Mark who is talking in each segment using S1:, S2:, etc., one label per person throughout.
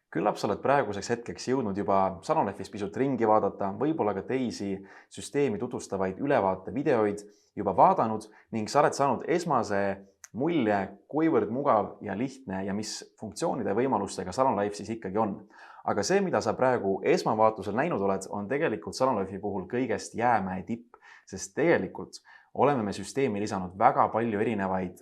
S1: Küllap sa oled praeguseks hetkeks jõudnud juba Salonlifis pisut ringi vaadata, võib-olla ka teisi süsteemi tutvustavaid ülevaatevideoid juba vaadanud ning sa oled saanud esmase mulje, kuivõrd mugav ja lihtne ja mis funktsioonide ja võimalustega Salonlife siis ikkagi on. Aga see, mida sa praegu esmavaatusel näinud oled, on tegelikult Salonlifi puhul kõigest jäämäe tipp, sest tegelikult oleme me süsteemi lisanud väga palju erinevaid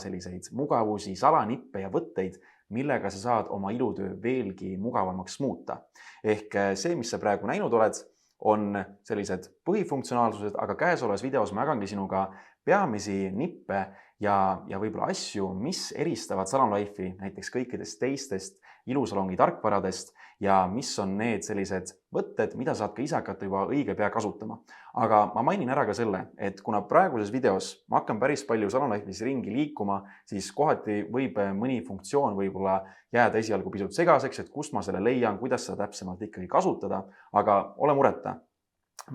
S1: selliseid mugavusi, salanippe ja võtteid, millega sa saad oma ilutöö veelgi mugavamaks muuta. Ehk see, mis sa praegu näinud oled, on sellised põhifunktsionaalsused, aga käesolevas videos ma jagangi sinuga peamisi nippe ja võib-olla asju, mis eristavad Salonlife'i näiteks kõikidest teistest ilusalongi tarkvaradest ja mis on need sellised võtted, mida saad ka ise hakata juba õige pea kasutama. Aga ma mainin ära ka selle, et kuna praeguses videos ma hakkan päris palju Salonlife'is ringi liikuma, siis kohati võib mõni funktsioon võib-olla jääda esialgu pisut segaseks, et kust ma selle leian, kuidas seda täpsemalt ikkagi kasutada, aga ole mureta.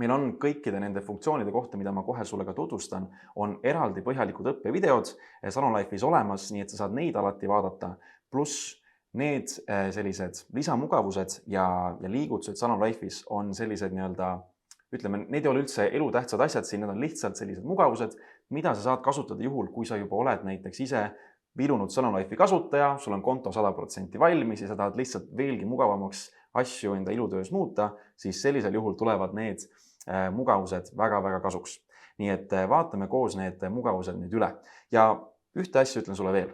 S1: Meil on kõikide nende funktsioonide kohta, mida ma kohe sulle ka tutvustan, on eraldi põhjalikud õppevideod Salonlife'is olemas, nii et sa saad neid alati vaadata, pluss need sellised lisamugavused ja liigutused Salonlife'is on sellised ütleme, need ei ole üldse elutähtsad asjad siin, need on lihtsalt sellised mugavused, mida sa saad kasutada juhul, kui sa juba oled näiteks ise vilunud Salonlife'i kasutaja, sul on konto 100% valmis ja sa tahad lihtsalt veelgi mugavamaks asju enda ilutöös muuta, siis sellisel juhul tulevad need mugavused väga-väga kasuks. Nii et vaatame koos need mugavused nüüd üle. Ja ühte asja ütlen sulle veel.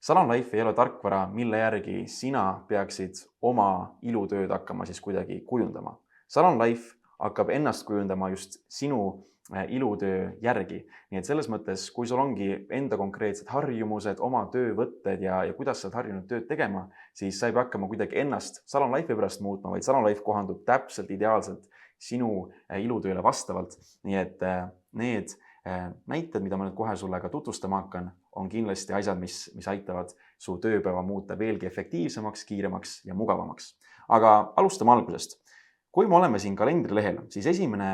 S1: Salonlife ei ole tarkvara, mille järgi sina peaksid oma ilutööd hakkama siis kuidagi kujundama. Salonlife hakkab ennast kujundama just sinu ilutöö järgi. Nii et selles mõttes, kui sul ongi enda konkreetsed harjumused, oma töövõtted ja kuidas sa oled harjunud tööd tegema, siis sa ei pea hakkama kuidagi ennast Salonlife'i pärast muutma, vaid Salonlife kohandub täpselt ideaalselt sinu ilutööle vastavalt. Nii et need näited, mida ma nüüd kohe sulle ka tutvustama hakkan, on kindlasti asjad, mis aitavad su tööpäeva muuta veelgi efektiivsemaks, kiiremaks ja mugavamaks. Aga alustame algusest. Kui me oleme siin kalendrilehel, siis esimene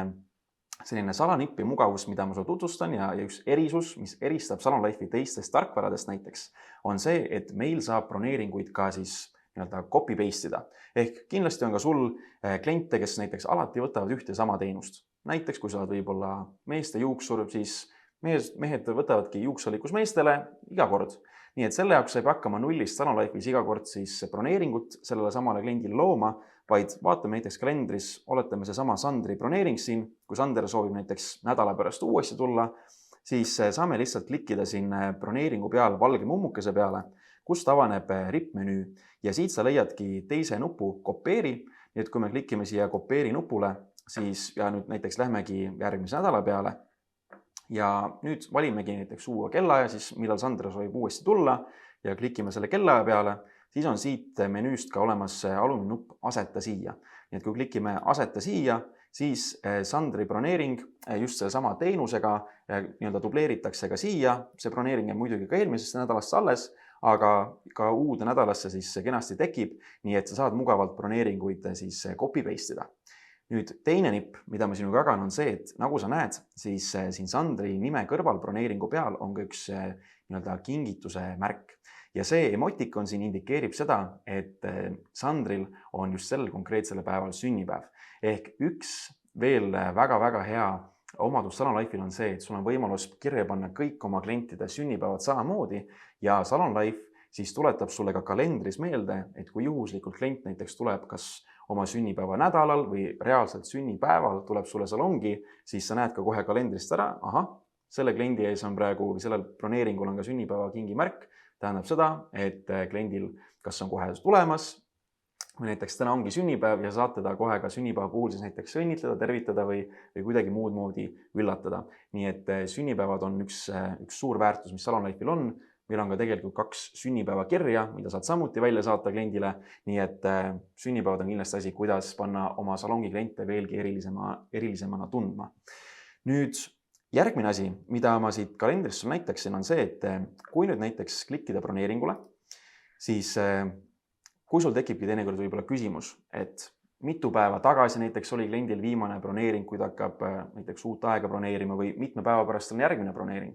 S1: selline salanipp ja mugavus, mida ma sulle tutvustan ja üks erisus, mis eristab Salonlife'i teistest tarkvaradest näiteks, on see, et meil saab broneeringuid ka siis copy-paste ida. Ehk kindlasti on ka sul kliente, kes näiteks alati võtavad ühte sama teenust. Näiteks, kui sa oled võib-olla meeste juuksur, siis mehed võtavadki juuksurlikkus meestele iga kord. Nii et selle jaoks sa ei pea hakkama nullist Salonlife'is iga kord siis broneeringut sellele samale kliendile looma, vaid vaatame näiteks kalendris, oletame seesama Sandri broneering siin, kui Sander soovib näiteks nädala pärast uuesti tulla, siis saame lihtsalt klikkida siin broneeringu peal valge mummukese peale, kust avaneb rippmenüü ja siit sa leiadki teise nupu kopeeri. Nii et kui me klikime siia kopeeri nupule, siis ja nüüd näiteks lähmegi järgmise nädala peale ja nüüd valimegi näiteks uue kellaaja, siis millal Sander soovib uuesti tulla ja klikime selle kellaaja peale, siis on siit menüüst ka olemas alumine nupp aseta siia. Nii et kui klikime aseta siia, siis Sandri broneering just selle sama teenusega dubleeritakse ka siia. See broneering on muidugi ka eelmisest nädalast alles, aga ka uude nädalasse siis kenasti tekib, nii et sa saad mugavalt broneeringuid siis copy-paste ida. Nüüd teine nipp, mida ma sinuga jagan, on see, et nagu sa näed, siis siin Sandri nime kõrval broneeringu peal on ka üks kingituse märk. Ja see emotikon siin indikeerib seda, et Sandril on just sellel konkreetsel päeval sünnipäev. Ehk üks veel väga-väga hea omadus Salonlife'il on see, et sul on võimalus kirja panna kõik oma klientide sünnipäevad samamoodi ja Salonlife siis tuletab sulle ka kalendris meelde, et kui juhuslikult klient näiteks tuleb kas oma sünnipäeva nädalal või reaalselt sünnipäeval tuleb sulle salongi, siis sa näed ka kohe kalendrist ära, selle kliendi ees on praegu, sellel broneeringul on ka sünnipäeva kingimärk, tähendab seda, et kliendil kas on kohe tulemas või näiteks täna ongi sünnipäev ja saad teda kohe ka sünnipäeva puhul siis näiteks õnnitleda, tervitada või kuidagi muud moodi üllatada. Nii et sünnipäevad on üks suur väärtus, mis Salonlife'il on. Meil on ka tegelikult 2 sünnipäeva kirja, mida saad samuti välja saata kliendile, nii et sünnipäevad on kindlasti asi, kuidas panna oma salongi kliente veelgi erilisemana tundma. Nüüd järgmine asi, mida ma siit kalendrist näitaksin, on see, et kui nüüd näiteks klikkida broneeringule, siis kui sul tekibki teinekord võib-olla küsimus, et mitu päeva tagasi näiteks oli kliendil viimane broneering, kui ta hakkab näiteks uut aega broneerima või mitme päeva pärast on järgmine broneering,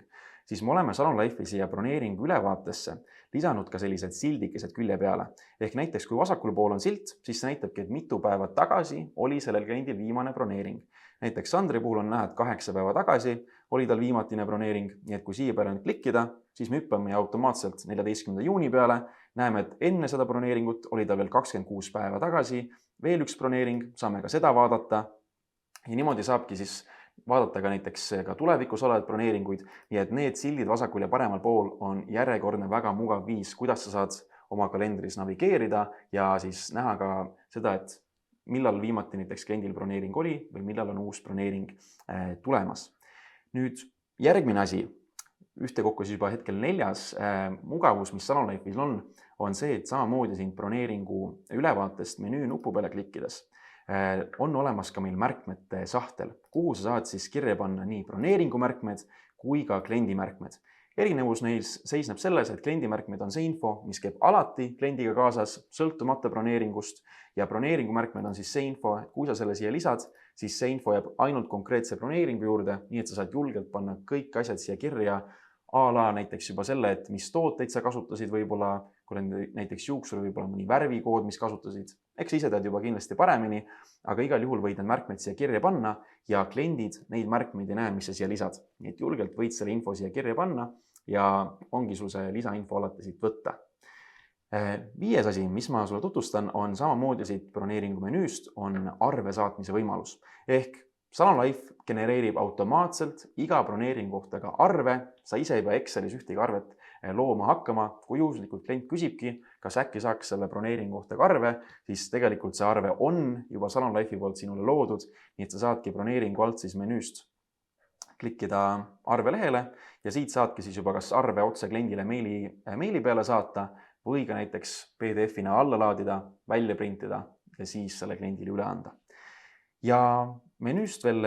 S1: siis me oleme Salonlife'i siia broneeringu ülevaatesse lisanud ka sellised sildikesed külje peale. Ehk näiteks kui vasakul pool on silt, siis see näitabki, et mitu päeva tagasi oli sellel kliendil viimane broneering. Näiteks Sandri puhul on näha, et 8 päeva tagasi oli tal viimatine broneering, nii et kui siia peale nüüd klikkida, siis me hüppame automaatselt 14. juuni peale. Näeme, et enne seda broneeringut oli ta veel 26 päeva tagasi, veel üks broneering, saame ka seda vaadata. Ja niimoodi saabki siis vaadata ka näiteks ka tulevikus olevaid broneeringuid, nii et need sildid vasakul ja paremal pool on järjekordne väga mugav viis, kuidas sa saad oma kalendris navigeerida ja siis näha ka seda, et millal viimati näiteks kliendil broneering oli või millal on uus broneering tulemas. Nüüd järgmine asi, ühtekokku siis juba hetkel 4. mugavus, mis Salonlife'is on see, et samamoodi siin broneeringu ülevaatest menüü nupu peale klikkides on olemas ka meil märkmete sahtel, kuhu sa saad siis kirja panna nii broneeringu märkmed kui ka kliendi märkmed. Erinevus neis seisneb selles, et kliendi märkmed on see info, mis käib alati kliendiga kaasas, sõltumata broneeringust ja broneeringu märkmed on siis see info, et kui sa selle siia lisad, siis see info jääb ainult konkreetse broneeringu juurde, nii et sa saad julgelt panna kõik asjad siia kirja, näiteks juba selle, et mis tooteid sa kasutasid võib-olla, kui on näiteks juuksur võib-olla mõni värvikood, mis kasutasid. Eks ise tead juba kindlasti paremini, aga igal juhul võid need märkmed siia kirja panna ja kliendid neid märkmeid ei näe, mis sa siia lisad. Nii et julgelt võid selle info siia kirja panna ja ongi sul see lisainfo alati siit võtta. 5. asi, mis ma sulle tutvustan, on samamoodi siit broneeringu menüüst, on arve saatmise võimalus. Ehk Salonlife genereerib automaatselt iga broneeringu kohta ka arve, sa ise ei pea Excelis ühtegi arvet looma hakkama. Kui juhuslikult klient küsibki, kas äkki saaks selle broneeringu kohta ka arve, siis tegelikult see arve on juba Salonlife'i poolt sinule loodud, nii et sa saadki broneeringu alt siis menüüst klikkida arve lehele ja siit saadki siis juba kas arve otse kliendile meili peale saata või ka näiteks PDF-ina alla laadida, välja printida ja siis selle kliendile üle anda. Ja menüüst veel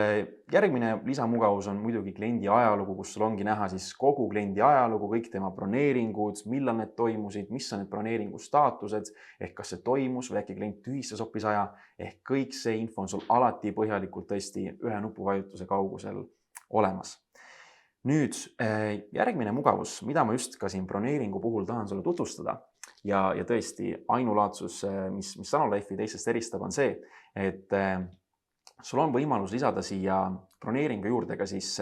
S1: järgmine lisamugavus on muidugi kliendi ajalugu, kus sul ongi näha siis kogu kliendi ajalugu, kõik tema broneeringud, millal need toimusid, mis on need broneeringu staatused, ehk kas see toimus või äkki klient tühistas hoopis aja, ehk kõik see info on sul alati põhjalikult tõesti ühe nupuvajutuse kaugusel olemas. Nüüd järgmine mugavus, mida ma just ka siin broneeringu puhul tahan sulle tutvustada ja tõesti ainulaadsus, mis Salonlife'i teistest eristab, on see, et sul on võimalus lisada siia broneeringu juurde ka siis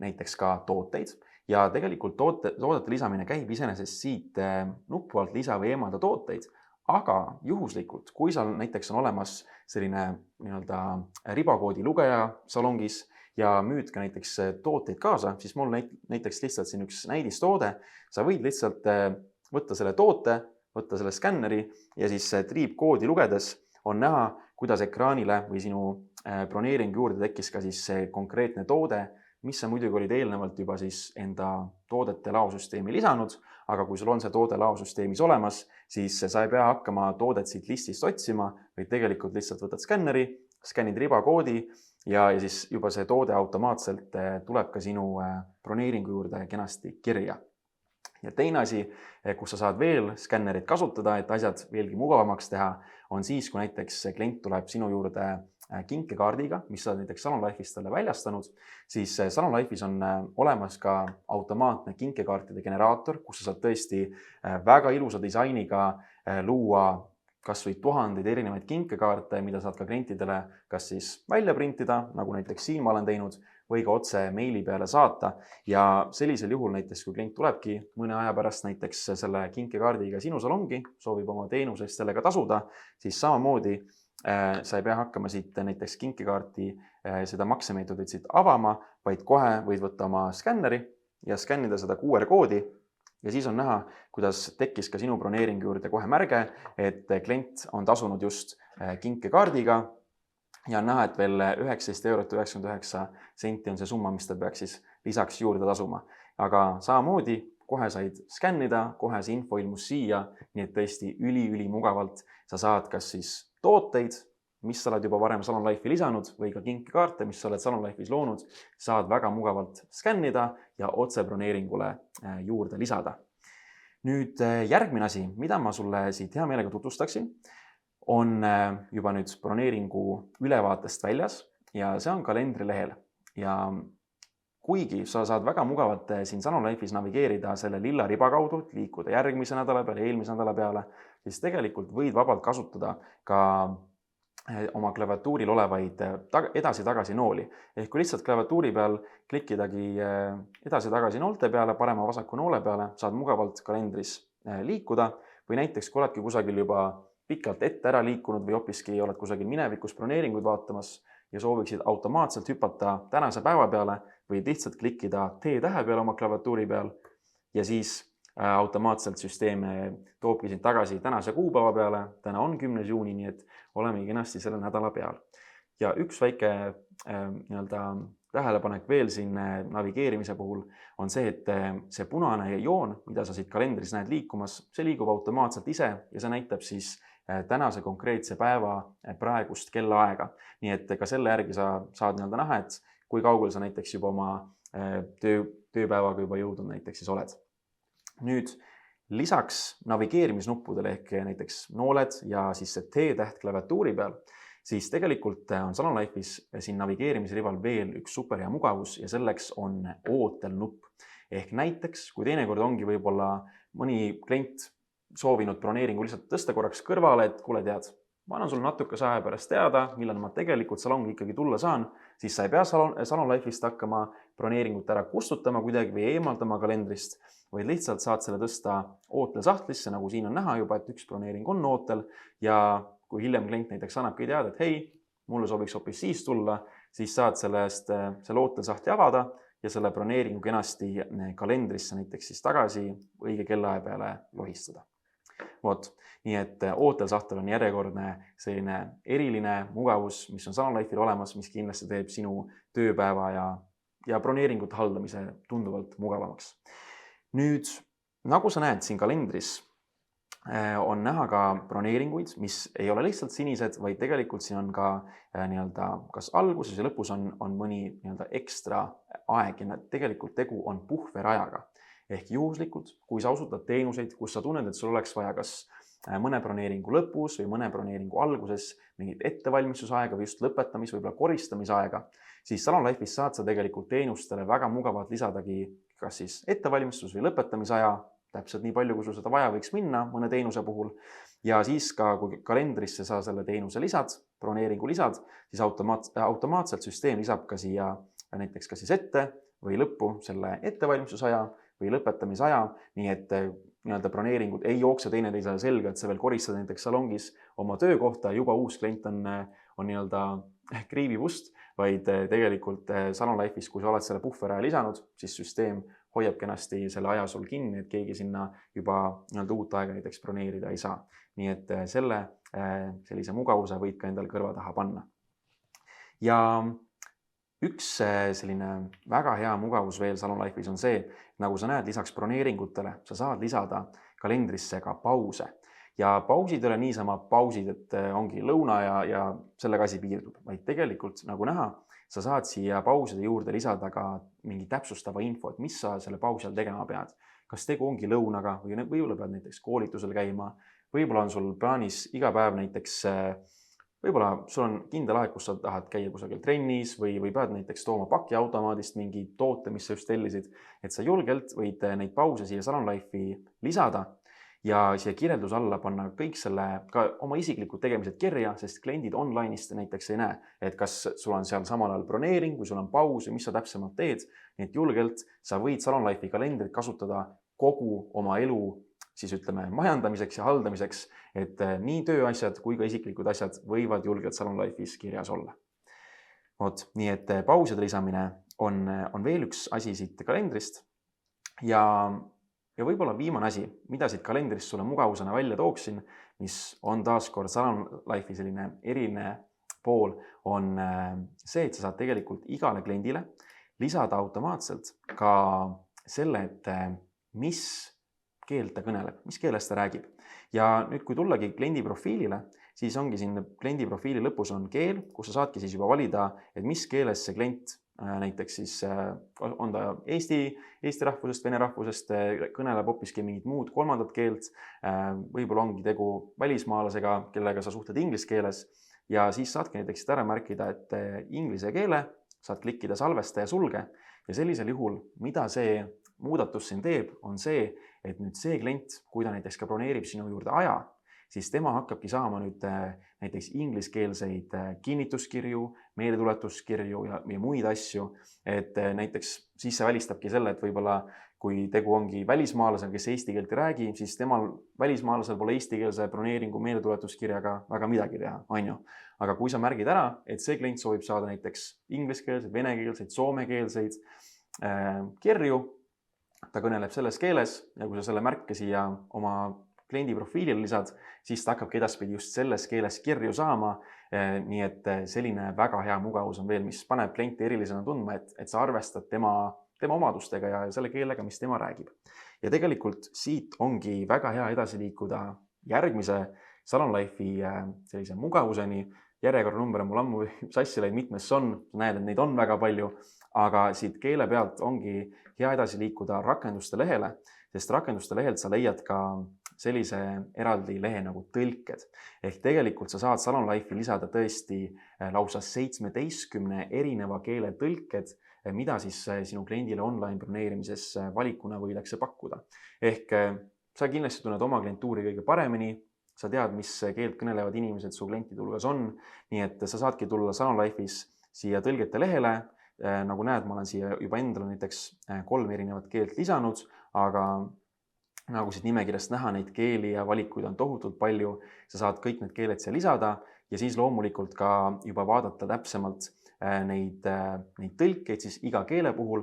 S1: näiteks ka tooteid ja tegelikult toodete lisamine käib iseenesest siit nupu alt lisa või eemalda tooteid, aga juhuslikult, kui seal näiteks on olemas selline ribakoodi lugeja salongis ja müüd ka näiteks tooteid kaasa, siis mul näiteks lihtsalt siin üks näidistoode, sa võid lihtsalt võtta selle toote, võtta selle skänneri ja siis triipkoodi lugedes on näha, kuidas ekraanile või sinu broneeringu juurde tekkis ka siis see konkreetne toode, mis sa muidugi olid eelnevalt juba siis enda toodete laosüsteemi lisanud, aga kui sul on see toode laosüsteemis olemas, siis sa ei pea hakkama toodet siit listist otsima, vaid tegelikult lihtsalt võtad skänneri, skännid ribakoodi ja siis juba see toode automaatselt tuleb ka sinu broneeringu juurde kenasti kirja. Ja teine asi, kus sa saad veel skännerit kasutada, et asjad veelgi mugavamaks teha, on siis, kui näiteks klient tuleb sinu juurde kinkekaardiga, mis sa näiteks Salonlife'ist talle väljastanud, siis Salonlife'is on olemas ka automaatne kinkekaartide generaator, kus sa saad tõesti väga ilusa disainiga luua kas või tuhandeid erinevaid kinkekaarte, mida saad ka klientidele kas siis välja printida, nagu näiteks siin ma olen teinud, või ka otse meili peale saata. Ja sellisel juhul näiteks, kui klient tulebki mõne aja pärast näiteks selle kinkekaardiga sinu salongi, soovib oma teenuse eest sellega tasuda, siis samamoodi sa ei pea hakkama siit näiteks kinkekaarti seda maksemeetodit siit avama, vaid kohe võid võtta oma skänneri ja skännida seda QR-koodi ja siis on näha, kuidas tekkis ka sinu broneeringu juurde kohe märge, et klient on tasunud just kinkekaardiga ja on näha, et veel 19,99 € on see summa, mis ta peaks siis lisaks juurde tasuma. Aga samamoodi kohe said skännida, kohe see info ilmus siia, nii et tõesti üli mugavalt sa saad kas siis tooteid, mis sa oled juba varem Salonlife'i lisanud või ka kinkekaarte, mis sa oled Salonlife'is loonud, saad väga mugavalt skännida ja otse broneeringule juurde lisada. Nüüd järgmine asi, mida ma sulle siit hea meelega tutvustaksin, on juba nüüd broneeringu ülevaatest väljas ja see on kalendrilehel. Ja kuigi sa saad väga mugavalt siin Sanolife'is navigeerida selle lilla riba kaudu, liikuda järgmise nädala peale, eelmise nädala peale, siis tegelikult võid vabalt kasutada ka oma klaviatuuril olevaid edasi-tagasi nooli. Ehk kui lihtsalt klaviatuuri peal klikkidagi edasi-tagasi noolte peale, parema-vasaku noole peale, saad mugavalt kalendris liikuda või näiteks kui oledki kusagil juba pikalt ette ära liikunud või hoopiski oled kusagil minevikus broneeringuid vaatamas ja sooviksid automaatselt hüpata tänase päeva peale, võid lihtsalt klikkida T-tähe peale oma klaviatuuri peal ja siis automaatselt süsteem toobki sind tagasi tänase kuupäeva peale. Täna on 10. juuni, nii et oleme kenasti selle nädala peal. Ja üks väike tähelepanek veel siin navigeerimise puhul on see, et see punane joon, mida sa siit kalendris näed liikumas, see liigub automaatselt ise ja see näitab siis tänase konkreetse päeva praegust kellaaega. Nii et ka selle järgi sa saad näha, et kui kaugel sa näiteks juba oma tööpäevaga juba jõudnud näiteks siis oled. Nüüd lisaks navigeerimisnuppudele ehk näiteks nooled ja siis see T-täht klaviatuuri peal, siis tegelikult on Sanolife'is siin navigeerimisrival veel üks super hea mugavus ja selleks on ootel nupp. Ehk näiteks, kui teinekord ongi võib-olla mõni klient soovinud broneeringu lihtsalt tõsta korraks kõrvale, et kuule tead, ma annan sulle natukese aja pärast teada, millal ma tegelikult salongi ikkagi tulla saan, siis sa ei pea Sanolife'ist hakkama broneeringut ära kustutama kuidagi või eemaldama kalendrist, vaid lihtsalt saad selle tõsta ootelsahtlisse, nagu siin on näha juba, et üks broneering on ootel ja kui hiljem klient näiteks annabki teada, et hei, mulle sobiks hoopis siis tulla, siis saad selle ootelsahtli avada ja selle broneeringu kenasti kalendrisse näiteks siis tagasi õige kellaaja peale lohistada. Vot, nii et ootelsahtel on järjekordne selline eriline mugavus, mis on Sanolife'il olemas, mis kindlasti teeb sinu tööpäeva ja broneeringute haldamise tunduvalt mugavamaks. Nüüd, nagu sa näed siin kalendris, on näha ka broneeringuid, mis ei ole lihtsalt sinised, vaid tegelikult siin on ka kas alguses ja lõpus on mõni ekstra aeg ja tegelikult tegu on puhverajaga. Ehk juhuslikult, kui sa osutad teenuseid, kus sa tunned, et sul oleks vaja kas mõne broneeringu lõpus või mõne broneeringu alguses mingit ettevalmistusaega või just lõpetamis- või koristamisaega, siis Sanolife'is saad sa tegelikult teenustele väga mugavalt lisadagi kas siis ettevalmistus- või lõpetamisaja, täpselt nii palju, kui sul seda vaja võiks minna mõne teenuse puhul. Ja siis ka, kui kalendrisse sa selle teenuse lisad, broneeringu lisad, siis automaatselt süsteem lisab ka siia näiteks kas siis ette või lõppu selle ettevalmistusaja või lõpetamisaja, nii et broneeringud ei jookse teineteisele selga, et sa veel koristad näiteks salongis oma töökohta, juba uus klient on kriibivust, vaid tegelikult Sanolife'is, kui sa oled selle puhveraja lisanud, siis süsteem hoiab kenasti selle aja sul kinni, et keegi sinna juba uut aega näiteks broneerida ei saa. Nii et sellise mugavuse võid ka endale kõrva taha panna. Ja üks selline väga hea mugavus veel Sanolife'is on see, nagu sa näed, lisaks broneeringutele sa saad lisada kalendrisse ka pause. Ja pausid ei ole niisama pausid, et ongi lõuna ja sellega asi piirdub, vaid tegelikult, nagu näha, sa saad siia pauside juurde lisada ka mingi täpsustava info, et mis sa selle pausi all tegema pead. Kas tegu ongi lõunaga või võib-olla pead näiteks koolitusel käima, võib-olla on sul plaanis iga päev näiteks võib-olla sul on kindel aeg, kus sa tahad käia kusagil trennis või pead näiteks tooma pakiautomaadist mingi toote, mis sa just tellisid, et sa julgelt võid neid pause siia Sanolife'i lisada ja siia kirjelduse alla panna kõik ka oma isiklikud tegemised kirja, sest kliendid online'ist näiteks ei näe, et kas sul on seal samal ajal broneering või sul on paus või mis sa täpsemalt teed. Nii et julgelt sa võid Sanolife'i kalendrit kasutada kogu oma elu siis majandamiseks ja haldamiseks, et nii tööasjad kui ka isiklikud asjad võivad julgelt Sanolife'is kirjas olla. Nii et pauside lisamine on veel üks asi siit kalendrist ja võib-olla viimane asi, mida siit kalendrist sulle mugavusena välja tooksin, mis on taaskord Sanolife'i selline eriline pool, on see, et sa saad tegelikult igale kliendile lisada automaatselt ka selle, et mis keelt ta kõneleb, mis keeles ta räägib. Ja nüüd, kui tullagi kliendi profiilile, siis ongi siin kliendi profiili lõpus on keel, kus sa saadki siis juba valida, et mis keeles see klient näiteks siis on ta Eesti rahvusest, vene rahvusest, kõneleb hoopiski mingit muud kolmandat keelt, võib-olla ongi tegu välismaalasega, kellega sa suhtled inglise keeles ja siis saadki näiteks ära märkida, et inglise keele saad klikkida salvesta ja sulge ja sellisel juhul, mida see muudatus siin teeb, on see, et nüüd see klient, kui ta näiteks ka broneerib sinu juurde aja, siis tema hakkabki saama nüüd näiteks ingliskeelseid kinnituskirju, meeldetuletuskirju ja muid asju, et näiteks siis see välistabki selle, et võib-olla kui tegu ongi välismaalasel, kes eesti keelt ei räägi, siis temal välismaalasel pole eestikeelse broneeringu meeldetuletuskirjaga väga midagi teha, on ju. Aga kui sa märgid ära, et see klient soovib saada näiteks ingliskeelseid, venekeelseid, soomekeelseid kirju, ta kõneleb selles keeles ja kui sa selle märke siia oma kliendi profiilile lisad, siis ta hakkabki edaspidi just selles keeles kirju saama. Nii et selline väga hea mugavus on veel, mis paneb klienti erilisena tundma, et sa arvestad tema omadustega ja selle keelega, mis tema räägib. Ja tegelikult siit ongi väga hea edasi liikuda järgmise Salon Life'i sellise mugavuseni. Järjekorranumber on mul ammu sassi läinud, mitmes on, sa näed, et neid on väga palju, aga siit keele pealt ongi hea edasi liikuda rakenduste lehele, sest rakenduste lehelt sa leiad ka sellise eraldi lehe nagu tõlked. Ehk tegelikult sa saad Salon Life'i lisada tõesti lausa 17 erineva keele tõlked, mida siis sinu kliendile online broneerimises valikuna võidakse pakkuda. Ehk sa kindlasti tunned oma klientuuri kõige paremini, sa tead, mis keelt kõnelevad inimesed su klientide hulgas on, nii et sa saadki tulla Salon Life'is siia tõlgete lehele. Nagu näed, ma olen siia juba endale näiteks 3 erinevat keelt lisanud, aga nagu siit nimekirjast näha, neid keeli ja valikuid on tohutult palju. Sa saad kõik need keeled siia lisada ja siis loomulikult ka juba vaadata täpsemalt neid tõlkeid siis iga keele puhul,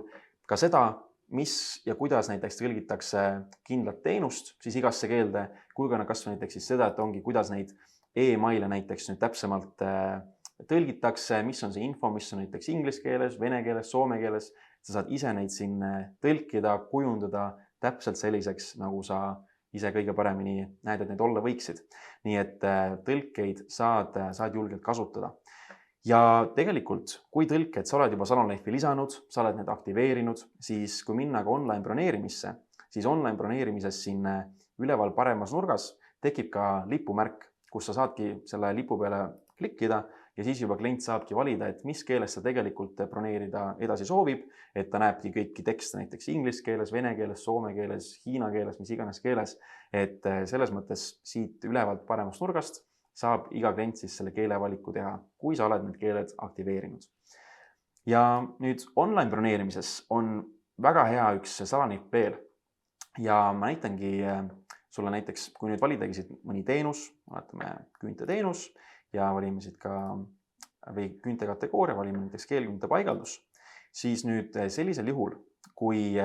S1: ka seda, mis ja kuidas näiteks tõlgitakse kindlat teenust siis igasse keelde, kui ka kas näiteks siis seda, et ongi, kuidas neid e-maile näiteks nüüd täpsemalt tõlgitakse, mis on see info, mis on näiteks inglise keeles, vene keeles, soome keeles. Sa saad ise neid siin tõlkida, kujundada täpselt selliseks, nagu sa ise kõige paremini näed, et need olla võiksid. Nii et tõlkeid saad julgelt kasutada. Ja tegelikult, kui tõlked sa oled juba Salon Life'i lisanud, sa oled need aktiveerinud, siis kui minna ka online broneerimisse, siis online broneerimises siin üleval paremas nurgas tekib ka lipumärk, kus sa saadki selle lipu peale klikkida ja siis juba klient saabki valida, et mis keeles sa tegelikult broneerida edasi soovib, et ta näebki kõiki tekste näiteks inglise keeles, vene keeles, soome keeles, hiina keeles, mis iganes keeles, et selles mõttes siit ülevalt paremast nurgast saab iga klient siis selle keelevaliku teha, kui sa oled need keeled aktiveerinud. Ja nüüd online broneerimises on väga hea üks salanip veel. Ja ma näitangi sulle näiteks, kui nüüd validagi siit mõni teenus, vaatame küünte teenus ja valime siit ka või küünte kategooria, valime näiteks keelküünte paigaldus, siis nüüd sellisel juhul, kui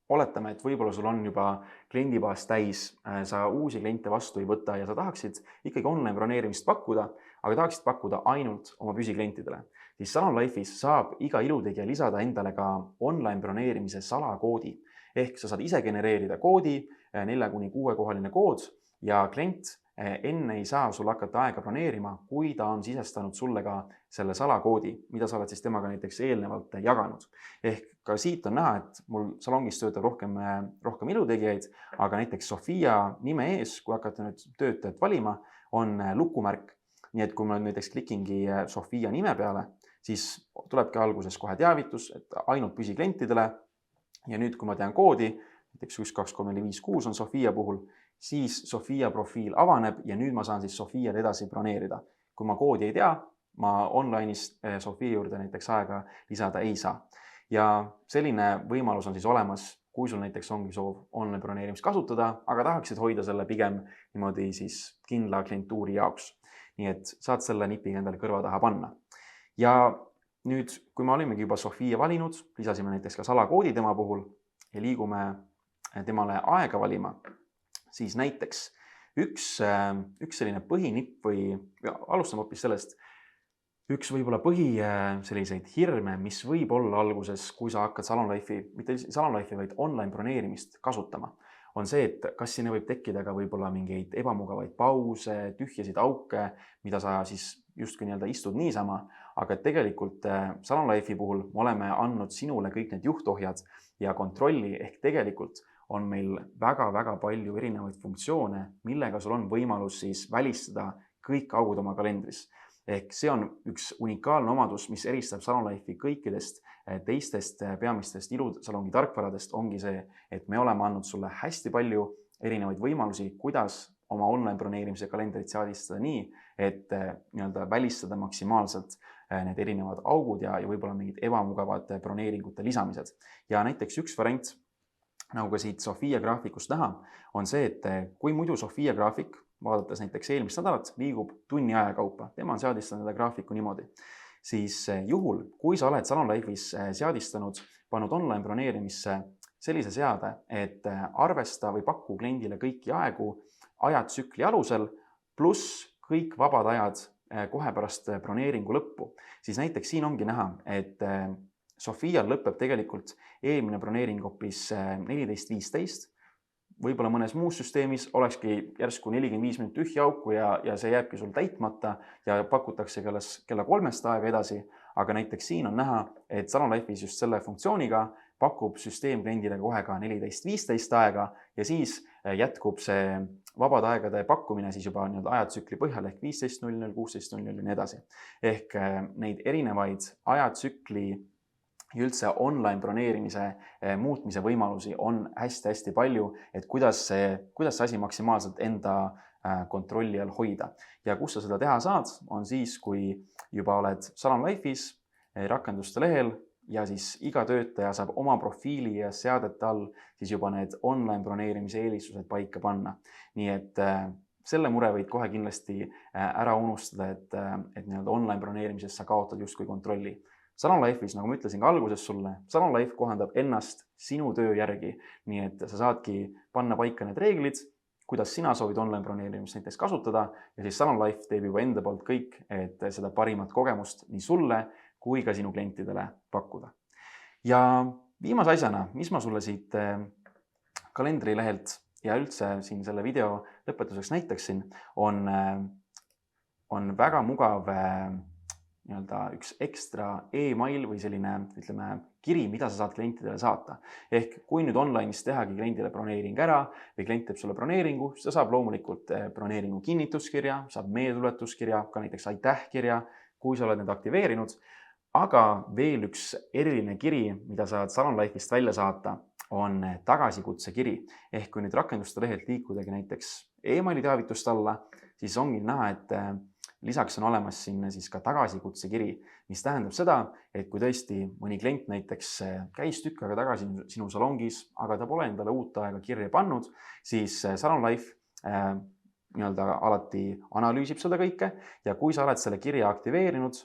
S1: oletame, et võib-olla sul on juba kliendibaas täis, sa uusi kliente vastu ei võta ja sa tahaksid ikkagi online broneerimist pakkuda, aga tahaksid pakkuda ainult oma püsiklientidele. Siis Salon Life'is saab iga ilutegija lisada endale ka online broneerimise salakoodi. Ehk sa saad ise genereerida koodi, 4-6 kohaline kood ja klient enne ei saa sul hakata aega broneerima, kui ta on sisestanud sulle ka selle salakoodi, mida sa oled siis temaga näiteks eelnevalt jaganud. Ehk ka siit on näha, et mul salongis töötab rohkem ilutegijaid, aga näiteks Sofia nime ees, kui hakata nüüd töötajat valima, on lukumärk. Nii et kui ma näiteks klikingi Sofia nime peale, siis tulebki alguses kohe teavitus, et ainult püsiklientidele. Ja nüüd, kui ma tean koodi, näiteks 123456 on Sofia puhul, siis Sofia profiil avaneb ja nüüd ma saan siis Sofiale edasi broneerida. Kui ma koodi ei tea, ma online'is Sofia juurde näiteks aega lisada ei saa. Ja selline võimalus on siis olemas, kui sul näiteks ongi soov online broneerimist kasutada, aga tahaksid hoida selle pigem niimoodi siis kindla klientuuri jaoks. Nii et saad selle nipiga endale kõrva taha panna. Ja nüüd, kui me olimegi juba Sofia valinud, lisasime näiteks ka salakoodi tema puhul ja liigume temale aega valima, siis näiteks üks selline põhinipp või alustame hoopis sellest, üks võib-olla selliseid hirme, mis võib olla alguses, kui sa hakkad Salon Life'i, mitte Salon Life'i, vaid online broneerimist kasutama, on see, et kas sinna võib tekkida ka võib-olla mingeid ebamugavaid pause, tühjasid auke, mida sa siis justkui istud niisama, aga tegelikult Salon Life'i puhul me oleme andnud sinule kõik need juhtohjad ja kontrolli, ehk tegelikult on meil väga-väga palju erinevaid funktsioone, millega sul on võimalus siis välistada kõik augud oma kalendris. Ehk see on üks unikaalne omadus, mis eristab Salon Life'i kõikidest teistest peamistest ilusalongi tarkvaradest ongi see, et me oleme andnud sulle hästi palju erinevaid võimalusi, kuidas oma online broneerimise kalendrit seadistada nii, et nii-öelda välistada maksimaalselt need erinevad augud ja võib-olla mingid ebamugavad broneeringute lisamised. Ja näiteks üks variant, nagu ka siit Sofia graafikust näha, on see, et kui muidu Sofia graafik, vaadates näiteks eelmist nädalat, liigub tunni aja kaupa, tema on seadistanud seda graafiku niimoodi, siis juhul, kui sa oled Salonlife'is seadistanud, pannud online broneerimisse sellise seade, et arvesta või paku kliendile kõiki aegu ajatsükli alusel, pluss kõik vabad ajad kohe pärast broneeringu lõppu, siis näiteks siin ongi näha, et Sofial lõpeb tegelikult eelmine broneering hoopis 14.15. Võib-olla mõnes muus süsteemis olekski järsku 45 minutit tühja auku ja see jääbki sul täitmata ja pakutakse kella 3 aega edasi. Aga näiteks siin on näha, et Salonlife'is just selle funktsiooniga pakub süsteem kliendile kohe ka 14.15 aega ja siis jätkub see vabad aegade pakkumine siis juba ajatsükli põhjal ehk 15.00, 16.00 ja nii edasi. Ehk neid erinevaid ajatsükli ja üldse online broneerimise muutmise võimalusi on hästi-hästi palju, et kuidas see asi maksimaalselt enda kontrolli all hoida. Ja kus sa seda teha saad, on siis, kui juba oled Salonlife'is rakenduste lehel ja siis iga töötaja saab oma profiili ja seadete all siis juba need online broneerimise eelistused paika panna. Nii et selle mure võid kohe kindlasti ära unustada, et online broneerimises sa kaotad justkui kontrolli. Salonlife'is, nagu ma ütlesin ka alguses sulle, Salonlife kohandab ennast sinu töö järgi, nii et sa saadki panna paika need reeglid, kuidas sina soovid online broneerimist näiteks kasutada ja siis Salonlife teeb juba enda poolt kõik, et seda parimat kogemust nii sulle kui ka sinu klientidele pakkuda. Ja viimase asjana, mis ma sulle siit kalendrilehelt ja üldse siin selle video lõpetuseks näitaksin, on väga mugav üks ekstra e-mail või selline kiri, mida sa saad klientidele saata. Ehk kui nüüd online'is tehagi kliendile broneering ära või klient teeb sulle broneeringu, siis ta saab loomulikult broneeringu kinnituskirja, saab meeldetuletuskirja, ka näiteks aitähkirja, kui sa oled need aktiveerinud. Aga veel üks eriline kiri, mida saad Salonlife'ist välja saata, on tagasikutsekiri. Ehk kui nüüd rakenduste lehelt liikudagi näiteks e-maili teavitust alla, siis ongi näha, et lisaks on olemas sinna siis ka tagasikutsekiri, mis tähendab seda, et kui tõesti mõni klient näiteks käis tükk aega tagasi sinu salongis, aga ta pole endale uut aega kirja pannud, siis Salonlife alati analüüsib seda kõike ja kui sa oled selle kirja aktiveerinud,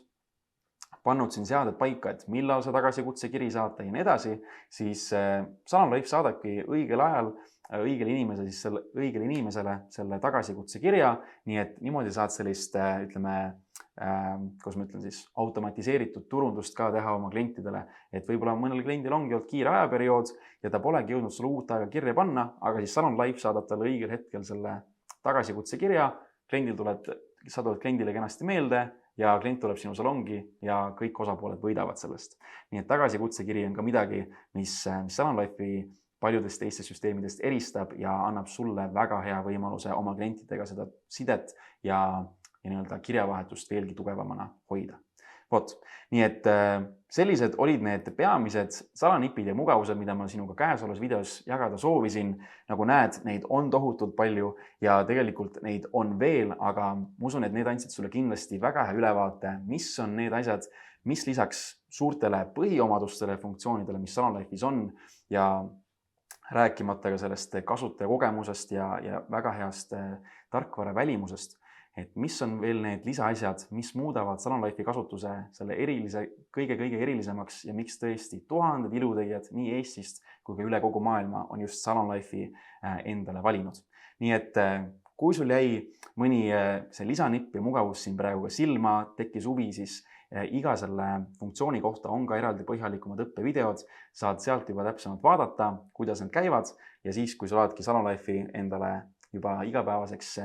S1: pannud siin seaded paika, et millal sa tagasikutsekiri saata ja nii edasi, siis Salonlife saadabki õigel ajal õigele inimesele selle tagasikutsekirja, nii et niimoodi saad sellist, automatiseeritud turundust ka teha oma klientidele, et võib-olla mõnel kliendil ongi olnud kiire ajaperiood ja ta polegi jõudnud sulle uut aega kirja panna, aga siis Salonlife saadab talle õigel hetkel selle tagasikutsekirja, sa tuled kliendile kenasti meelde ja klient tuleb sinu salongi ja kõik osapooled võidavad sellest. Nii et tagasikutsekiri on ka midagi, mis Salonlife'i paljudest teistest süsteemidest eristab ja annab sulle väga hea võimaluse oma klientidega seda sidet ja kirjavahetust veelgi tugevamana hoida. Nii et sellised olid need peamised salanipid ja mugavused, mida ma sinuga käesolevas videos jagada soovisin. Nagu näed, neid on tohutult palju ja tegelikult neid on veel, aga ma usun, et need andsid sulle kindlasti väga hea ülevaate, mis on need asjad, mis lisaks suurtele põhiomadustele funktsioonidele, mis Salonlife'is on ja rääkimata ka sellest kasutajakogemusest ja väga heast tarkvara välimusest, et mis on veel need lisaasjad, mis muudavad Salonlife'i kasutuse selle kõige erilisemaks ja miks tõesti tuhanded ilutegijad nii Eestist kui ka üle kogu maailma on just Salonlife'i endale valinud. Nii et kui sul jäi mõni see lisanipp ja mugavus siin praegu ka silma, tekkis huvi, siis iga selle funktsiooni kohta on ka eraldi põhjalikumad õppevideod, saad sealt juba täpsemalt vaadata, kuidas need käivad ja siis, kui sa oledki Salonlife'i endale juba igapäevaseks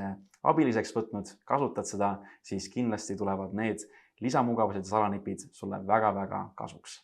S1: abiliseks võtnud, kasutad seda, siis kindlasti tulevad need lisamugavused ja salanipid sulle väga-väga kasuks.